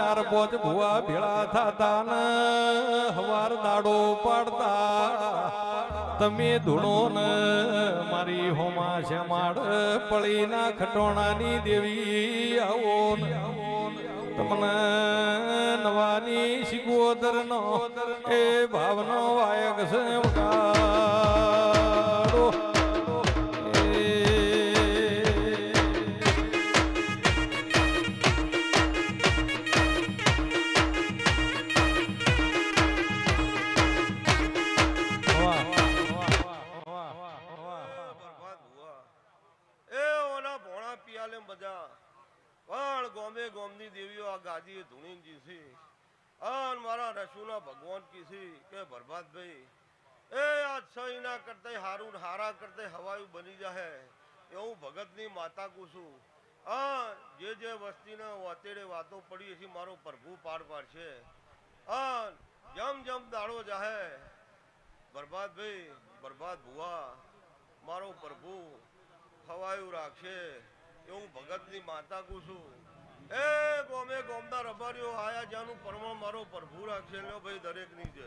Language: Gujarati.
ચાર પાંચ ભુવા ભેળા થતા ને હવાર દાડો પાડતા તમે ધૂણો ને મારી હોમા છે માડ પળીના ખટોણાની દેવી આવો તમને નવાની શિકોદર નો એ ભાવનો વાયક છે વગાડો ગોમે ગોમની દેવીઓ આ ગાદીએ ધૂણીજી છે અન મારા રસુના ભગવાન કી છે કે બરબાદભાઈ એ આ સહીના કરતે હારું હારા કરતે હવાયું બની જાહે એવું ભગતની માતા કુશું આ જે વસ્તીના વાતેડે વાતો પડી છે મારો પ્રભુ પાર પાડશે અન જમ દાડો જાહે બરબાદભાઈ બરબાદ ભુવા મારો પ્રભુ હવાયું રાખશે એવું ભગતની માતા કુશું એ ગોમે ગોમના રબારીઓ આયા જાનું પરમા મારો પ્રભુ રાખશે લ્યો ભાઈ દરેકની છે